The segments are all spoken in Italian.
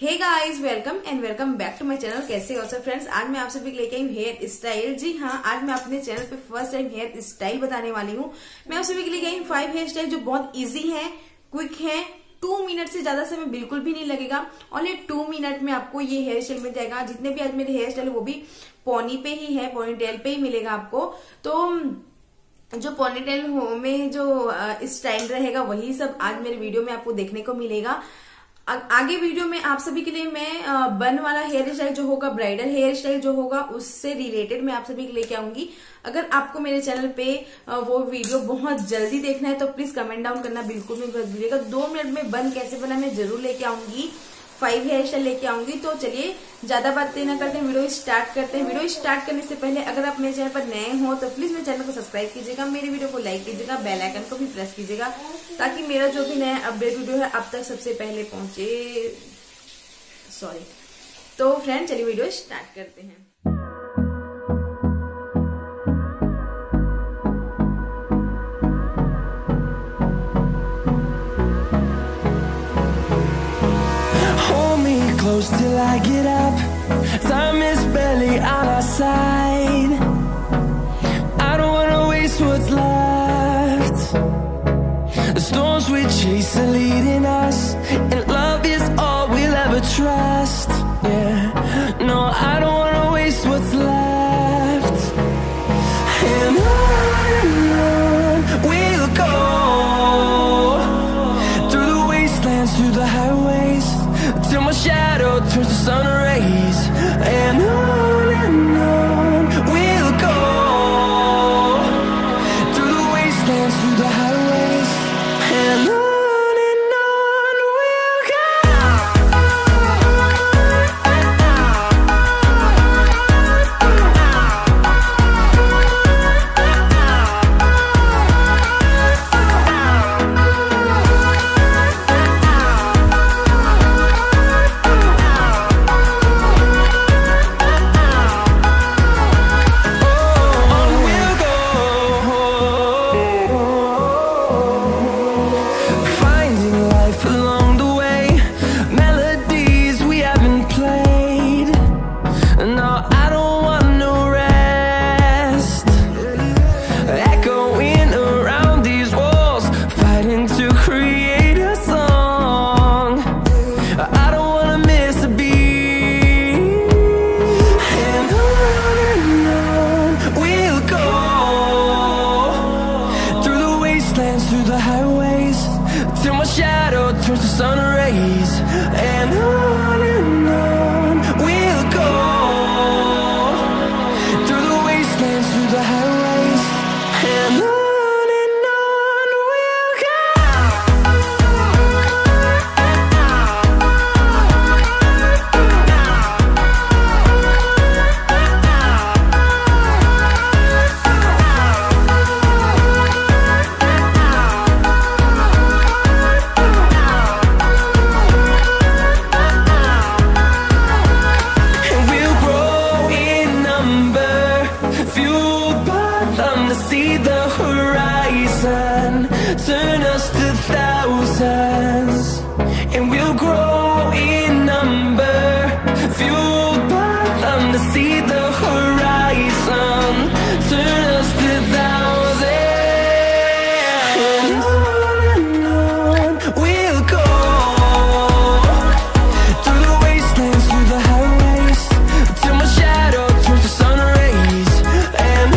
Hey guys, welcome and welcome back to my channel. कैसे हो सब फ्रेंड्स? आज मैं आप सभी लेके आई हूँ हेयर स्टाइल। जी हाँ, आज मैं अपने चैनल पे फर्स्ट टाइम हेयर स्टाइल बताने वाली हूँ। मैं आप सभी के लेके आई हूँ 5 हेयर स्टाइल जो बहुत इजी है, क्विक है। 2 मिनट से ज्यादा समय बिल्कुल भी नहीं लगेगा। ओनली 2 मिनट में आपको ये हेयर स्टाइल मिल जाएगा। जितने भी आज मेरे हेयर स्टाइल है वो भी पोनी पे ही है, पोनीटेल पे ही मिलेगा आपको। तो जो पोनीटेल में जो स्टाइल रहेगा वही सब आज मेरे वीडियो में आपको देखने को मिलेगा। आगे वीडियो में आप सभी के लिए मैं बन वाला हेयर स्टाइल जो होगा, ब्राइडल हेयर स्टाइल जो होगा, उससे रिलेटेड मैं आप सभी के लेके आऊंगी। अगर आपको मेरे चैनल पे वो वीडियो बहुत जल्दी देखना है तो प्लीज कमेंट डाउन करना बिल्कुल भी मत भूलिएगा। 2 मिनट में बन कैसे बना मैं जरूर लेके आऊंगी। 5 हेयर स्टाइल लेके आऊंगी। तो चलिए ज्यादा बातें ना करते हैं, वीडियो स्टार्ट करते हैं। वीडियो स्टार्ट करने से पहले अगर आप मेरे चैनल पर नए हो तो प्लीज मेरे चैनल को सब्सक्राइब कीजिएगा, मेरे वीडियो को लाइक कीजिएगा, बेल आइकन को भी प्रेस कीजिएगा ताकि मेरा जो भी नया अपडेट वीडियो है आप तक सबसे पहले पहुंचे। तो फ्रेंड चलिए वीडियो स्टार्ट करते हैं। Till I get up, time is barely on our side. I don't wanna waste what's left. The storms we chase are leading us, and love is all we'll ever trust. Yeah, no, I don't wanna waste what's left. And on we'll go, through the wastelands, through the highways, till my shadow turns to sun rays. And on we'll go, through the wastelands, through the highways. And on we'll go. Through the highways, till my shadow turns to sun rays. And on we'll go, through the wastelands, through the highways. And on we'll go. See the horizon, turn us to thousands, and we'll grow in number, fueled by them. To see the horizon, turn us to thousands, and on we'll go, through the wastelands, through the highways, till my shadow turns to sun rays. And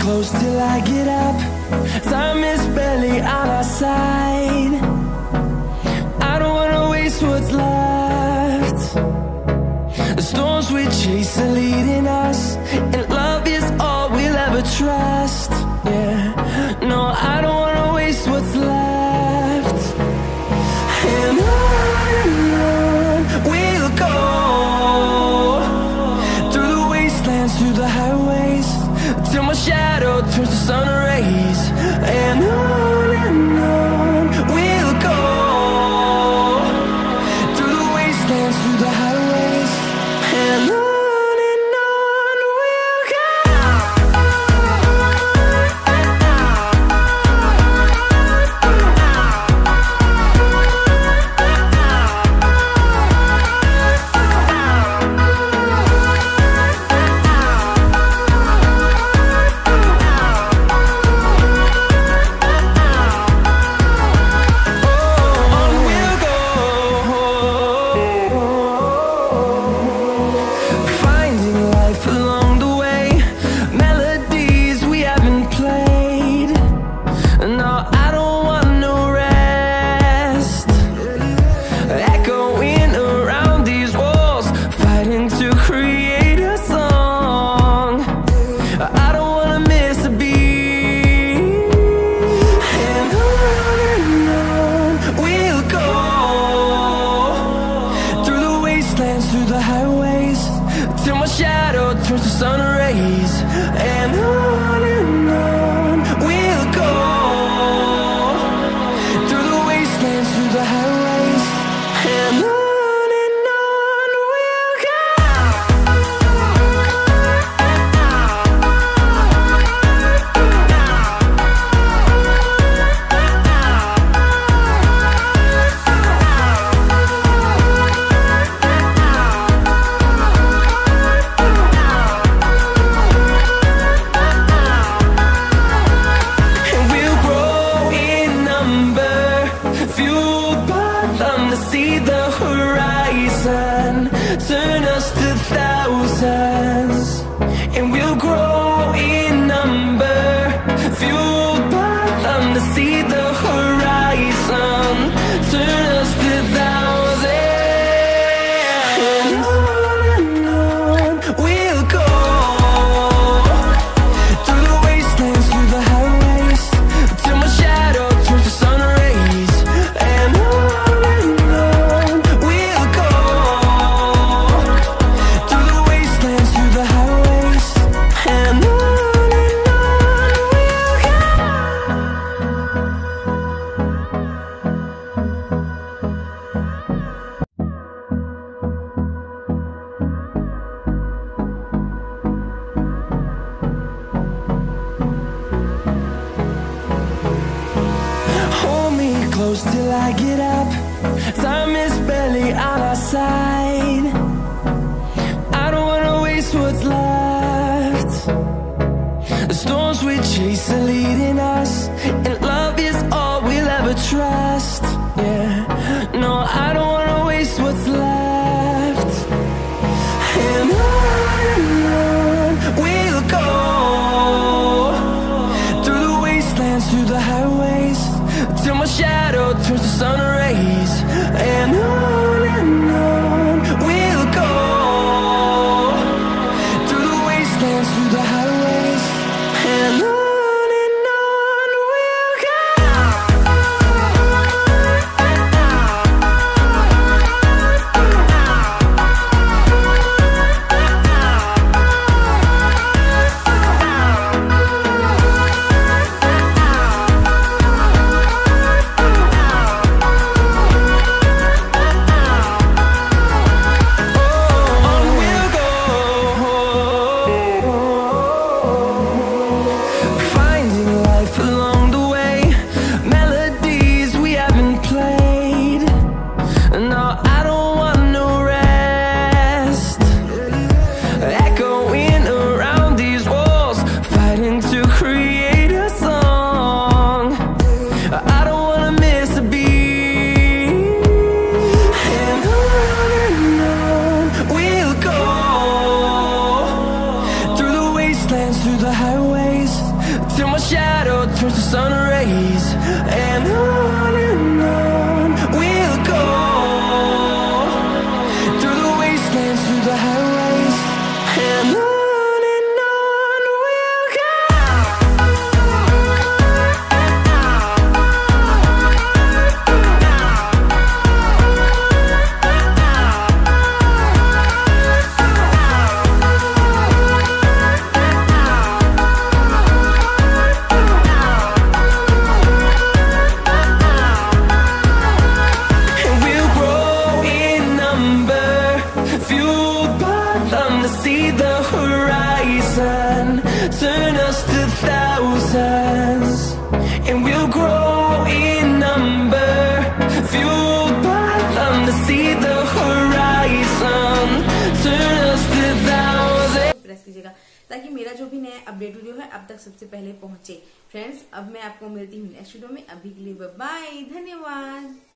close till I get up, time is barely on our side. I don't wanna waste what's left. The storms we chase are leading us, and love is all we'll ever trust. Yeah, no, I don't wanna waste what's left. And on we'll go. till my shadow turns to sun rays. And on we'll go, through the wastelands, through the highways, and on we'll go. See the horizon, turn us to thousands, and we'll grow in number, fueled by them. To see the horizon, turn us to thousands, and on we'll go, through the wastelands, through the highways, till my shadow turns to sun rays. And close till I get up. Time is barely on our side. I don't wanna waste what's left. The storms we chase are leading us, and love is all we'll ever trust. Yeah, no, I don't wanna waste what's left. And on we'll go, through the wastelands, through the highways, till my shadow turns to sun rays. And on we'll go, through the wastelands, through the highways, and on we'll go. Through the highways, till my shadow turns to sun rays. And on we'll go, through the wastelands, through the highways, and on we'll go. See the horizon, turn us to thousands, and we'll grow in number, fueled by them. To see the horizon, turn us to thousands. Press कीजिएगा ताकि मेरा जो भी नया update video है अब तक सबसे पहले पहुंचे। फ्रेंड्स, अब मैं आपको मिलती हूँ नेक्स्ट वीडियो में। अभी के लिए बाय बाय, धन्यवाद।